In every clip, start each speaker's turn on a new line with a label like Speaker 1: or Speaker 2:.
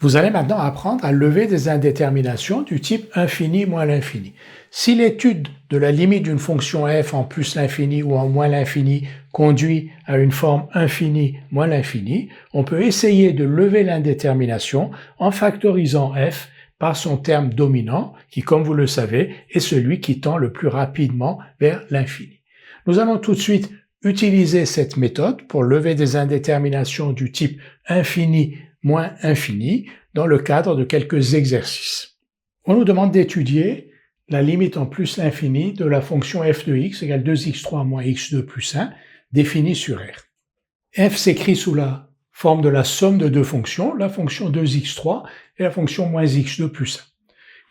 Speaker 1: Vous allez maintenant apprendre à lever des indéterminations du type infini moins l'infini. Si l'étude de la limite d'une fonction f en plus l'infini ou en moins l'infini conduit à une forme infini moins l'infini, on peut essayer de lever l'indétermination en factorisant f par son terme dominant, qui, comme vous le savez, est celui qui tend le plus rapidement vers l'infini. Nous allons tout de suite utiliser cette méthode pour lever des indéterminations du type infini moins infini dans le cadre de quelques exercices. On nous demande d'étudier la limite en plus l'infini de la fonction f de x égale 2x3 moins x2 plus 1 définie sur R. F s'écrit sous la forme de la somme de deux fonctions, la fonction 2x3 et la fonction moins x2 plus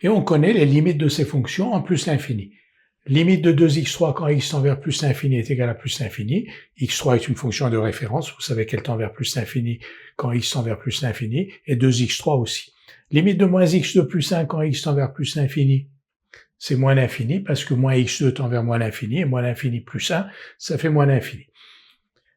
Speaker 1: 1. Et on connaît les limites de ces fonctions en plus l'infini. Limite de 2x3 quand x tend vers plus l'infini est égal à plus l'infini. x3 est une fonction de référence, vous savez qu'elle tend vers plus l'infini quand x tend vers plus l'infini, et 2x3 aussi. Limite de moins x2 plus 1 quand x tend vers plus l'infini, c'est moins l'infini, parce que moins x2 tend vers moins l'infini, et moins l'infini plus 1, ça fait moins l'infini.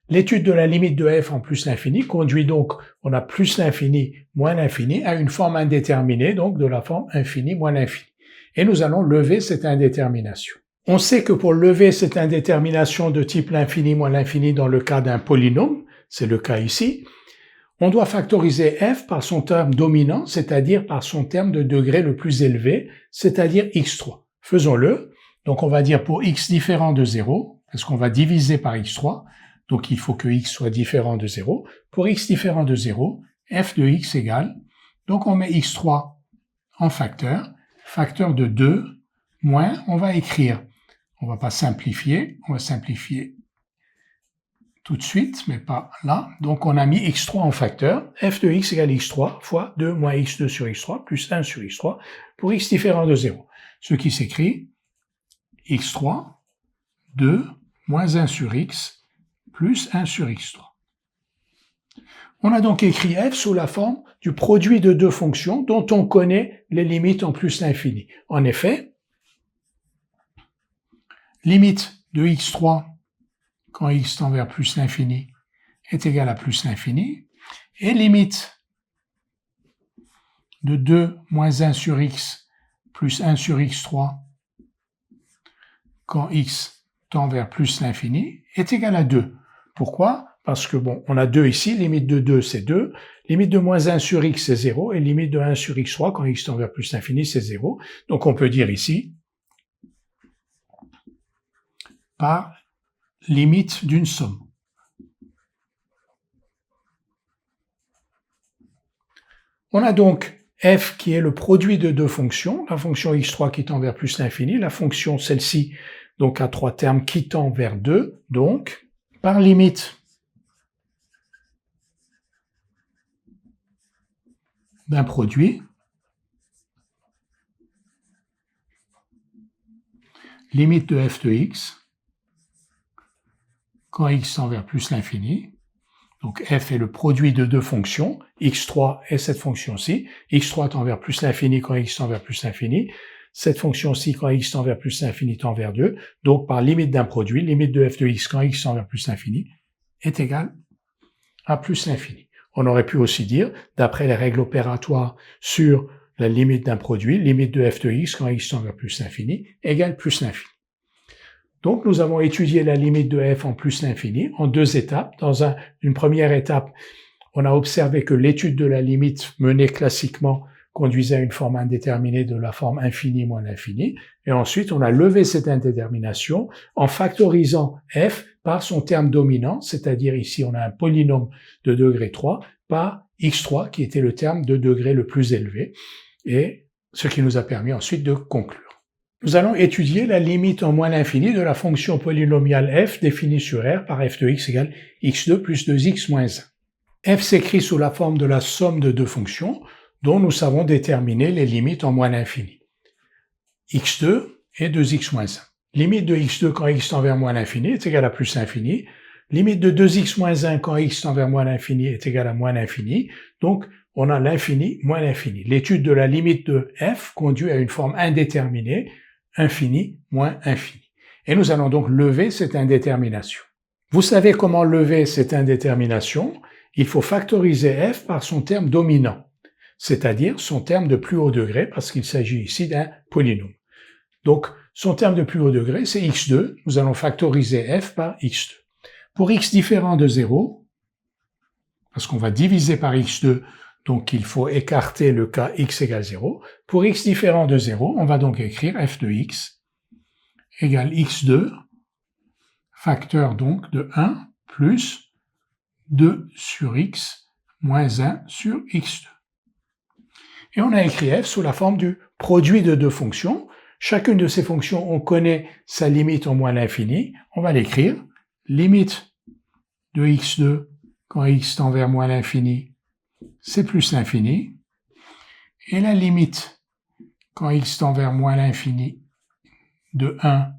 Speaker 1: L'étude de la limite de f en plus l'infini conduit donc, on a plus l'infini, moins l'infini, à une forme indéterminée, donc de la forme infini moins l'infini. Et nous allons lever cette indétermination. On sait que pour lever cette indétermination de type l'infini moins l'infini dans le cas d'un polynôme, c'est le cas ici, on doit factoriser f par son terme dominant, c'est-à-dire par son terme de degré le plus élevé, c'est-à-dire x3. Faisons-le. Donc on va dire pour x différent de 0, parce qu'on va diviser par x3, donc il faut que x soit différent de 0. Pour x différent de 0, f de x égale, donc on met x3 en facteur de 2 moins, on va écrire, on va pas simplifier, on va simplifier tout de suite, mais pas là. Donc on a mis x3 en facteur, f de x égale x3 fois 2 moins x2 sur x3 plus 1 sur x3 pour x différent de 0. Ce qui s'écrit x3, 2 moins 1 sur x plus 1 sur x3. On a donc écrit f sous la forme du produit de deux fonctions dont on connaît les limites en plus l'infini. En effet, limite de x3 quand x tend vers plus l'infini est égal à plus l'infini, et limite de 2 moins 1 sur x plus 1 sur x3 quand x tend vers plus l'infini est égal à 2. Pourquoi ? Parce que bon, on a 2 ici, limite de 2 c'est 2, limite de moins 1 sur x c'est 0, et limite de 1 sur x3 quand x tend vers plus l'infini c'est 0. Donc on peut dire ici, par limite d'une somme. On a donc f qui est le produit de deux fonctions, la fonction x3 qui tend vers plus l'infini, la fonction celle-ci donc à trois termes qui tend vers 2, donc par limite d'un produit, limite de f de x, quand x tend vers plus l'infini, donc f est le produit de deux fonctions, x3 et cette fonction-ci, x3 tend vers plus l'infini quand x tend vers plus l'infini, cette fonction-ci quand x tend vers plus l'infini tend vers 2, donc par limite d'un produit, limite de f de x quand x tend vers plus l'infini est égale à plus l'infini. On aurait pu aussi dire, d'après les règles opératoires sur la limite d'un produit, limite de f de x quand x tend vers plus l'infini égale plus l'infini. Donc nous avons étudié la limite de f en plus l'infini en deux étapes. Dans une première étape, on a observé que l'étude de la limite menée classiquement conduisait à une forme indéterminée de la forme infini moins l'infini. Et ensuite, on a levé cette indétermination en factorisant f par son terme dominant, c'est-à-dire ici on a un polynôme de degré 3 par x3 qui était le terme de degré le plus élevé, et ce qui nous a permis ensuite de conclure. Nous allons étudier la limite en moins l'infini de la fonction polynomiale f définie sur R par f de x égale x2 plus 2x moins 1. F s'écrit sous la forme de la somme de deux fonctions dont nous savons déterminer les limites en moins l'infini. x2 et 2x moins 1. Limite de x2 quand x tend vers moins l'infini est égale à plus l'infini. Limite de 2x moins 1 quand x tend vers moins l'infini est égale à moins l'infini. Donc, on a l'infini moins l'infini. L'étude de la limite de f conduit à une forme indéterminée, infini moins infini. Et nous allons donc lever cette indétermination. Vous savez comment lever cette indétermination? Il faut factoriser f par son terme dominant. c'est-à-dire son terme de plus haut degré, parce qu'il s'agit ici d'un polynôme. Donc, son terme de plus haut degré, c'est x2. Nous allons factoriser f par x2. Pour x différent de 0, parce qu'on va diviser par x2, donc il faut écarter le cas x égale 0. Pour x différent de 0, on va donc écrire f de x égale x2, facteur donc de 1 plus 2 sur x moins 1 sur x2. Et on a écrit f sous la forme du produit de deux fonctions. Chacune de ces fonctions, on connaît sa limite en moins l'infini. On va l'écrire. Limite de x2 quand x tend vers moins l'infini, c'est plus l'infini. Et la limite quand x tend vers moins l'infini de 1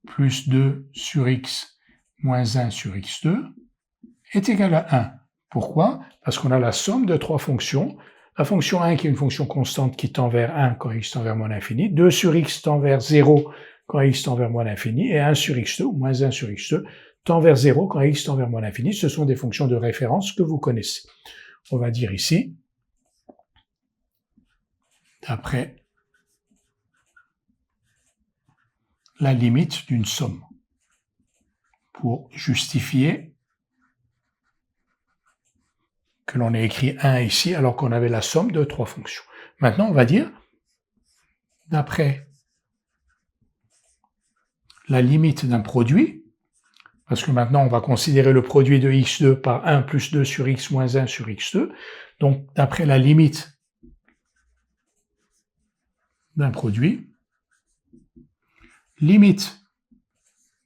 Speaker 1: plus 2 sur x moins 1 sur x2 est égal à 1. Pourquoi? Parce qu'on a la somme de trois fonctions. La fonction 1 qui est une fonction constante qui tend vers 1 quand x tend vers moins l'infini, 2 sur x tend vers 0 quand x tend vers moins l'infini, et 1 sur x2, ou moins 1 sur x2, tend vers 0 quand x tend vers moins l'infini. Ce sont des fonctions de référence que vous connaissez. On va dire ici, d'après la limite d'une somme, pour justifier que l'on ait écrit 1 ici alors qu'on avait la somme de trois fonctions. Maintenant, on va dire, d'après la limite d'un produit, parce que maintenant on va considérer le produit de x2 par 1 plus 2 sur x moins 1 sur x2, donc d'après la limite d'un produit, limite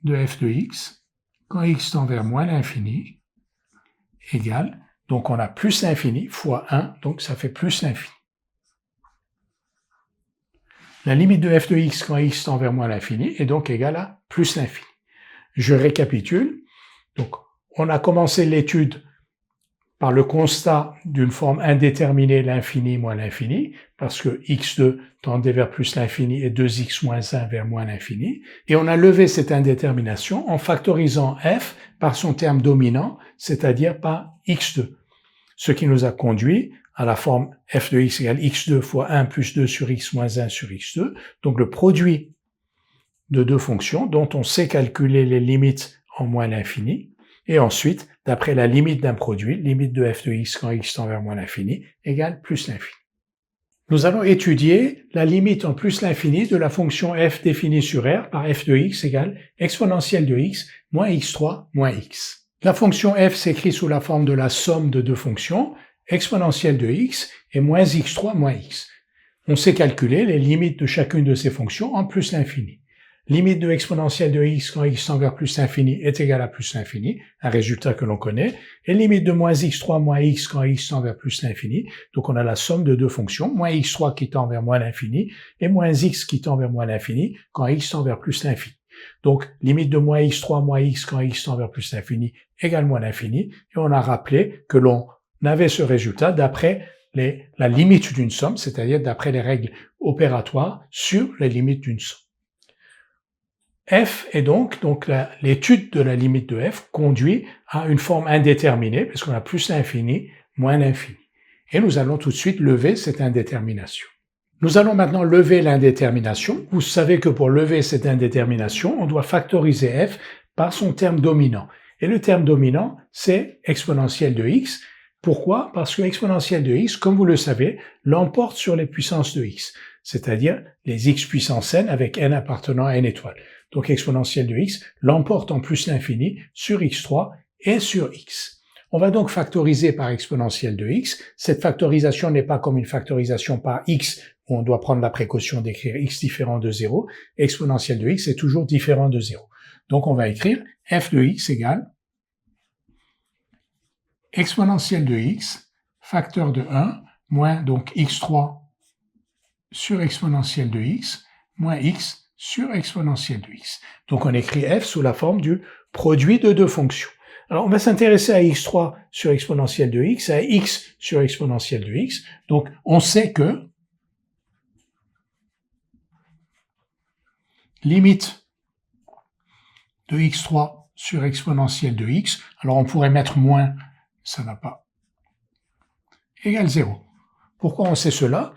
Speaker 1: de f de x quand x tend vers moins l'infini égale, donc on a plus l'infini fois 1, donc ça fait plus l'infini. La limite de f de x quand x tend vers moins l'infini est donc égale à plus l'infini. Je récapitule. Donc, on a commencé l'étude par le constat d'une forme indéterminée, l'infini moins l'infini, parce que x2 tendait vers plus l'infini et 2x moins 1 vers moins l'infini. Et on a levé cette indétermination en factorisant f par son terme dominant, c'est-à-dire par x2. Ce qui nous a conduit à la forme f de x égale x2 fois 1 plus 2 sur x moins 1 sur x2, donc le produit de deux fonctions dont on sait calculer les limites en moins l'infini, et ensuite, d'après la limite d'un produit, limite de f de x quand x tend vers moins l'infini égale plus l'infini. Nous allons étudier la limite en plus l'infini de la fonction f définie sur R par f de x égale exponentielle de x moins x3 moins x. La fonction f s'écrit sous la forme de la somme de deux fonctions, exponentielle de x et moins x3 moins x. On sait calculer les limites de chacune de ces fonctions en plus l'infini. Limite de exponentielle de x quand x tend vers plus l'infini est égale à plus l'infini, un résultat que l'on connaît, et limite de moins x3 moins x quand x tend vers plus l'infini, donc on a la somme de deux fonctions, moins x3 qui tend vers moins l'infini, et moins x qui tend vers moins l'infini quand x tend vers plus l'infini. Donc, limite de moins x3 moins x quand x tend vers plus l'infini égale moins l'infini, et on a rappelé que l'on avait ce résultat d'après la limite d'une somme, c'est-à-dire d'après les règles opératoires sur les limites d'une somme. F est donc l'étude de la limite de f conduit à une forme indéterminée, parce qu'on a plus l'infini, moins l'infini. Et nous allons tout de suite lever cette indétermination. Nous allons maintenant lever l'indétermination. Vous savez que pour lever cette indétermination, on doit factoriser f par son terme dominant. Et le terme dominant, c'est exponentielle de x. Pourquoi? Parce que exponentielle de x, comme vous le savez, l'emporte sur les puissances de x, c'est-à-dire les x puissance n avec n appartenant à n étoiles. Donc exponentielle de x l'emporte en plus l'infini sur x3 et sur x. On va donc factoriser par exponentielle de x. Cette factorisation n'est pas comme une factorisation par x où on doit prendre la précaution d'écrire x différent de 0. Exponentielle de x est toujours différent de 0. Donc on va écrire f de x égale exponentielle de x, facteur de 1, moins donc x3 sur exponentielle de x, moins x sur exponentielle de x. Donc on écrit f sous la forme du produit de deux fonctions. Alors on va s'intéresser à x3 sur exponentielle de x, à x sur exponentielle de x. Donc on sait que limite de x3 sur exponentielle de x, alors on pourrait mettre moins, ça n'a pas, égale 0. Pourquoi on sait cela?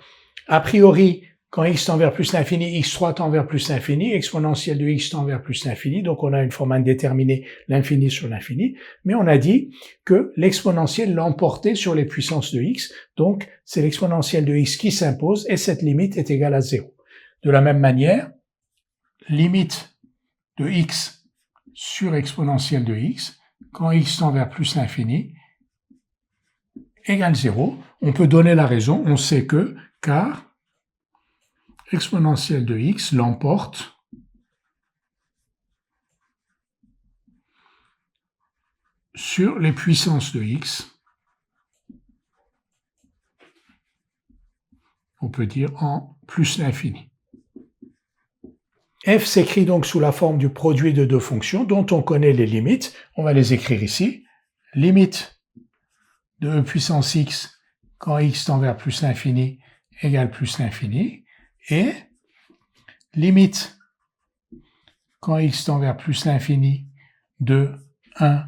Speaker 1: A priori, quand x tend vers plus l'infini, x3 tend vers plus l'infini, exponentielle de x tend vers plus l'infini, donc on a une forme indéterminée, l'infini sur l'infini, mais on a dit que l'exponentielle l'emportait sur les puissances de x, donc c'est l'exponentielle de x qui s'impose et cette limite est égale à 0. De la même manière, limite de x sur exponentielle de x, quand x tend vers plus l'infini, égale 0. On peut donner la raison, on sait que, car exponentielle de x l'emporte sur les puissances de x, on peut dire en plus l'infini. F s'écrit donc sous la forme du produit de deux fonctions dont on connaît les limites. On va les écrire ici. Limite de e puissance x quand x tend vers plus l'infini égale plus l'infini. Et limite quand x tend vers plus l'infini de 1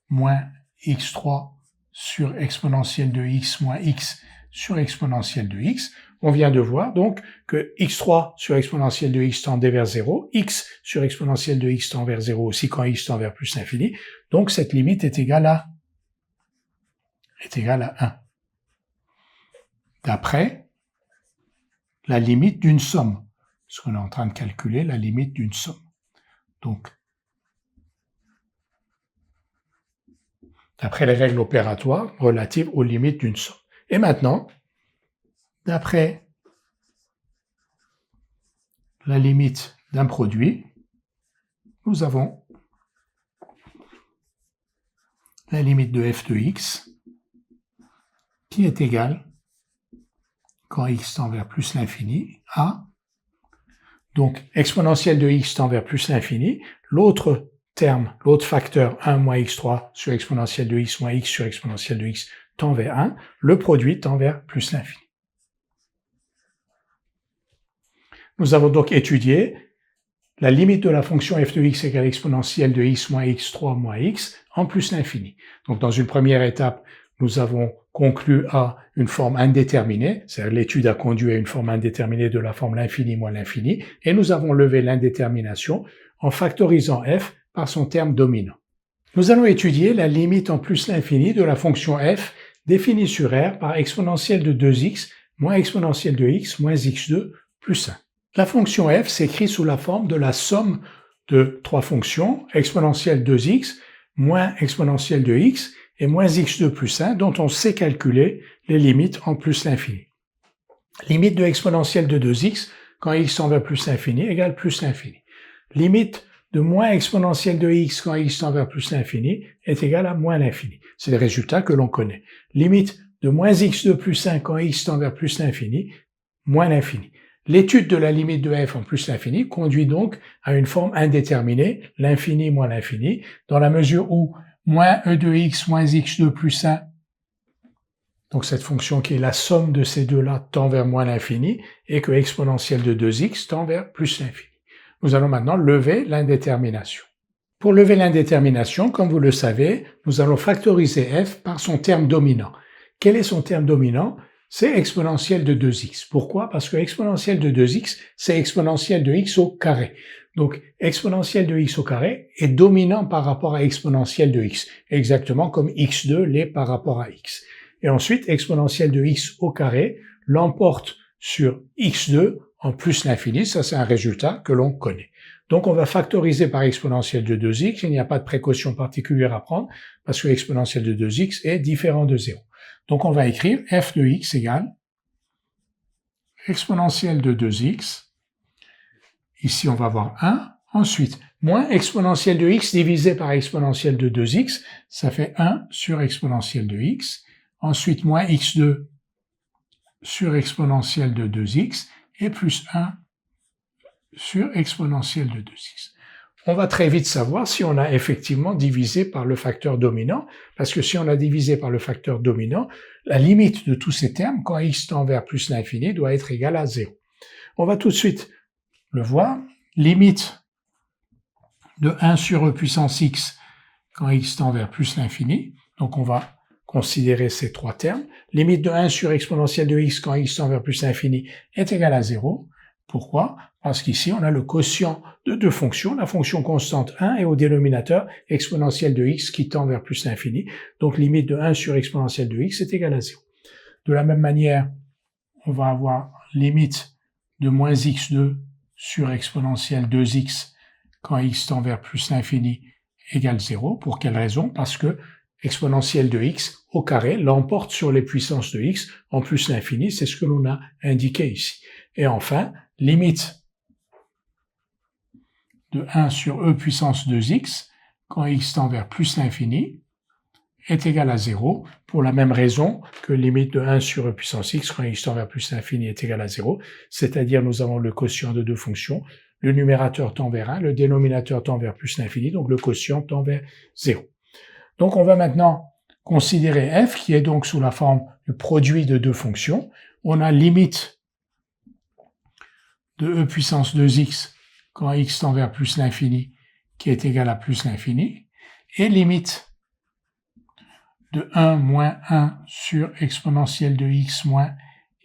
Speaker 1: moins x3 sur exponentielle de x moins x sur exponentielle de x. On vient de voir donc que x3 sur exponentielle de x tendait vers 0, x sur exponentielle de x tend vers 0 aussi quand x tend vers plus l'infini. Donc cette limite est égale à 1. D'après la limite d'une somme, parce qu'on est en train de calculer la limite d'une somme. Donc, d'après les règles opératoires relatives aux limites d'une somme. Et maintenant, d'après la limite d'un produit, nous avons la limite de f de x qui est égale, quand x tend vers plus l'infini, à, donc exponentielle de x tend vers plus l'infini, l'autre terme, l'autre facteur 1 moins x3 sur exponentielle de x moins x sur exponentielle de x tend vers 1, le produit tend vers plus l'infini. Nous avons donc étudié la limite de la fonction f de x égale exponentielle de x moins x3 moins x en plus l'infini. Donc dans une première étape, nous avons conclu à une forme indéterminée, c'est-à-dire l'étude a conduit à une forme indéterminée de la forme l'infini moins l'infini, et nous avons levé l'indétermination en factorisant f par son terme dominant. Nous allons étudier la limite en plus l'infini de la fonction f définie sur R par exponentielle de 2x moins exponentielle de x moins x2 plus 1. La fonction f s'écrit sous la forme de la somme de trois fonctions, exponentielle 2x moins exponentielle de x et moins x2 plus 1, dont on sait calculer les limites en plus l'infini. Limite de exponentielle de 2x quand x tend vers plus l'infini égale plus l'infini. Limite de moins exponentielle de x quand x tend vers plus l'infini est égale à moins l'infini. C'est le résultat que l'on connaît. Limite de moins x2 plus 1 quand x tend vers plus l'infini, moins l'infini. L'étude de la limite de f en plus l'infini conduit donc à une forme indéterminée, l'infini moins l'infini, dans la mesure où moins e de x moins x2 plus 1, donc cette fonction qui est la somme de ces deux-là tend vers moins l'infini, et que exponentielle de 2x tend vers plus l'infini. Nous allons maintenant lever l'indétermination. Pour lever l'indétermination, comme vous le savez, nous allons factoriser f par son terme dominant. Quel est son terme dominant? C'est exponentielle de 2x. Pourquoi? Parce que exponentielle de 2x, c'est exponentielle de x au carré. Donc, exponentielle de x au carré est dominant par rapport à exponentielle de x, exactement comme x2 l'est par rapport à x. Et ensuite, exponentielle de x au carré l'emporte sur x2 en plus l'infini, ça c'est un résultat que l'on connaît. Donc on va factoriser par exponentielle de 2x, il n'y a pas de précaution particulière à prendre, parce que exponentielle de 2x est différent de 0. Donc on va écrire f de x égale exponentielle de 2x, ici on va avoir 1, ensuite moins exponentielle de x divisé par exponentielle de 2x, ça fait 1 sur exponentielle de x, ensuite moins x2 sur exponentielle de 2x, et plus 1 sur exponentielle de 2x. On va très vite savoir si on a effectivement divisé par le facteur dominant, parce que si on a divisé par le facteur dominant, la limite de tous ces termes, quand x tend vers plus l'infini, doit être égale à 0. On va tout de suite le voir. Limite de 1 sur e puissance x quand x tend vers plus l'infini. Donc on va considérer ces trois termes. Limite de 1 sur exponentielle de x quand x tend vers plus l'infini est égal à 0. Pourquoi? Parce qu'ici, on a le quotient de deux fonctions, la fonction constante 1 et au dénominateur exponentielle de x qui tend vers plus l'infini. Donc, limite de 1 sur exponentielle de x est égal à 0. De la même manière, on va avoir limite de moins x2 sur exponentielle 2x quand x tend vers plus l'infini égale 0. Pour quelle raison? Parce que exponentielle de x au carré l'emporte sur les puissances de x en plus l'infini, c'est ce que l'on a indiqué ici. Et enfin, limite de 1 sur e puissance 2x quand x tend vers plus l'infini est égal à 0 pour la même raison que limite de 1 sur e puissance x quand x tend vers plus l'infini est égal à 0, c'est-à-dire nous avons le quotient de deux fonctions, le numérateur tend vers 1, le dénominateur tend vers plus l'infini, donc le quotient tend vers 0. Donc on va maintenant considérer f qui est donc sous la forme du produit de deux fonctions. On a limite de e puissance 2x quand x tend vers plus l'infini qui est égal à plus l'infini, et limite de 1 moins 1 sur exponentielle de x moins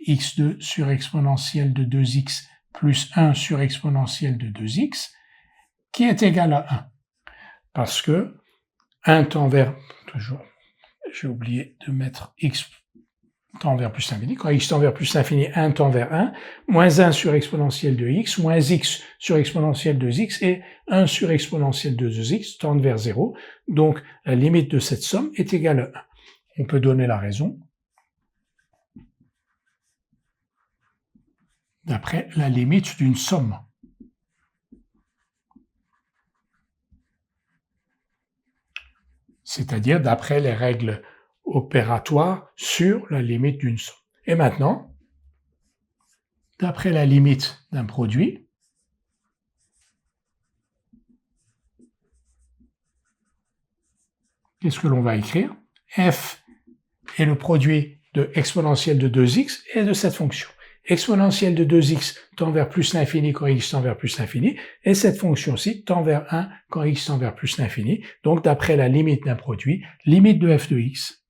Speaker 1: x2 sur exponentielle de 2x plus 1 sur exponentielle de 2x qui est égal à 1. Parce que 1 tend vers, toujours, j'ai oublié de mettre x tend vers plus l'infini, quand x tend vers plus l'infini, 1 tend vers 1, moins 1 sur exponentielle de x, moins x sur exponentielle de x, et 1 sur exponentielle de 2x tendent vers 0, donc la limite de cette somme est égale à 1. On peut donner la raison d'après la limite d'une somme. C'est-à-dire d'après les règles opératoires sur la limite d'une somme. Et maintenant, d'après la limite d'un produit, qu'est-ce que l'on va écrire? F est le produit de exponentielle de 2x et de cette fonction. Exponentielle de 2x tend vers plus l'infini quand x tend vers plus l'infini, et cette fonction-ci tend vers 1 quand x tend vers plus l'infini. Donc, d'après la limite d'un produit, limite de f de x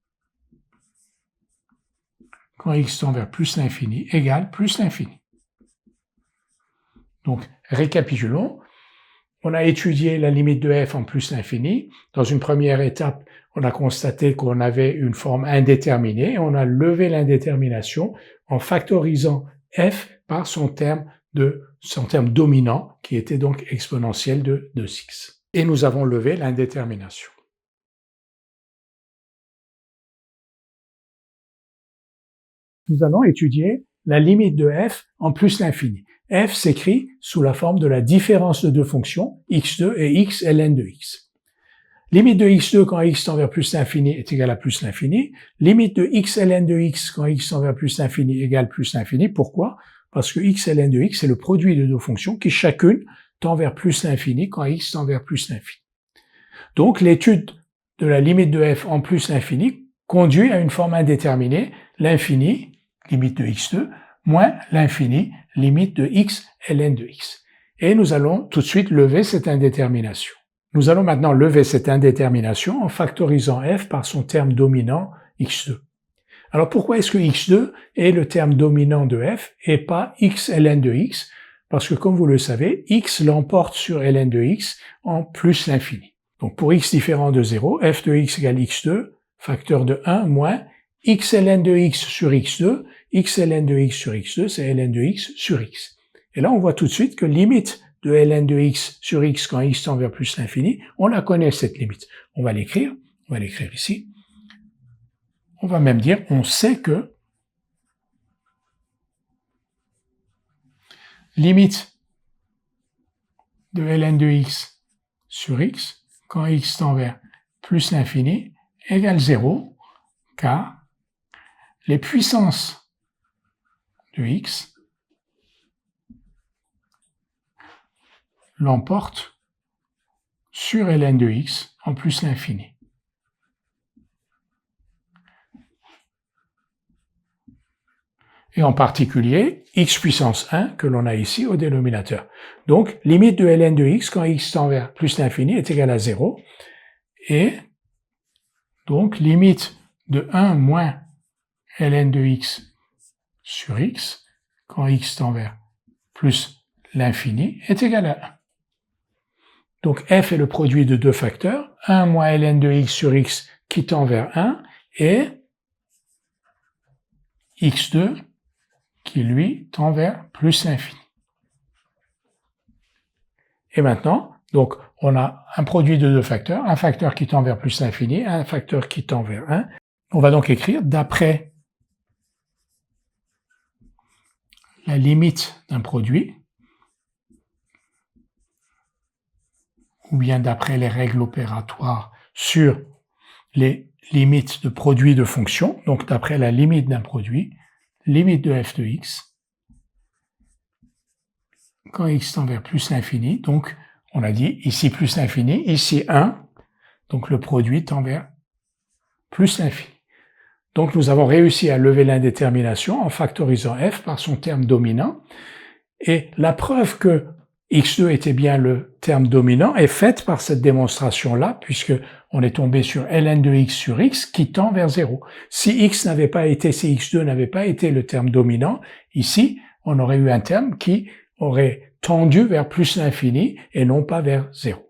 Speaker 1: quand x tend vers plus l'infini égale plus l'infini. Donc, récapitulons. On a étudié la limite de f en plus l'infini. Dans une première étape, on a constaté qu'on avait une forme indéterminée et on a levé l'indétermination en factorisant f par son terme dominant qui était donc exponentielle de 2x. Et nous avons levé l'indétermination. Nous allons étudier la limite de f en plus l'infini. F s'écrit sous la forme de la différence de deux fonctions, x2 et x ln de x. Limite de x2 quand x tend vers plus l'infini est égal à plus l'infini. Limite de x ln de x quand x tend vers plus l'infini égale plus l'infini. Pourquoi? Parce que x ln de x c'est le produit de deux fonctions qui chacune tend vers plus l'infini quand x tend vers plus l'infini. Donc l'étude de la limite de f en plus l'infini conduit à une forme indéterminée, l'infini, limite de x2, moins l'infini, limite de x ln de x. Et nous allons tout de suite lever cette indétermination. Nous allons maintenant lever cette indétermination en factorisant f par son terme dominant x2. Alors pourquoi est-ce que x2 est le terme dominant de f et pas x ln de x? Parce que comme vous le savez, x l'emporte sur ln de x en plus l'infini. Donc pour x différent de 0, f de x égale x2, facteur de 1 moins x ln de x sur x2, x ln de x sur x2, c'est ln de x sur x. Et là, on voit tout de suite que limite de ln de x sur x quand x tend vers plus l'infini, on la connaît cette limite. On va l'écrire ici. On va même dire, on sait que limite de ln de x sur x quand x tend vers plus l'infini égale 0, car les puissances de x l'emportent sur ln de x en plus l'infini. Et en particulier, x puissance 1 que l'on a ici au dénominateur. Donc, limite de ln de x quand x tend vers plus l'infini est égal à 0. Et donc, limite de 1 moins ln de x sur x, quand x tend vers plus l'infini, est égal à 1. Donc f est le produit de deux facteurs, 1 moins ln de x sur x qui tend vers 1, et x2 qui, lui, tend vers plus l'infini. Et maintenant, donc, on a un produit de deux facteurs, un facteur qui tend vers plus l'infini, un facteur qui tend vers 1. On va donc écrire, d'après la limite d'un produit, ou bien d'après les règles opératoires sur les limites de produits de fonctions, donc d'après la limite d'un produit, limite de f de x, quand x tend vers plus l'infini, donc on a dit ici plus l'infini, ici 1, donc le produit tend vers plus l'infini. Donc nous avons réussi à lever l'indétermination en factorisant f par son terme dominant, et la preuve que x2 était bien le terme dominant est faite par cette démonstration-là, puisque on est tombé sur ln de x sur x qui tend vers 0. Si x2 n'avait pas été le terme dominant, ici, on aurait eu un terme qui aurait tendu vers plus l'infini et non pas vers 0.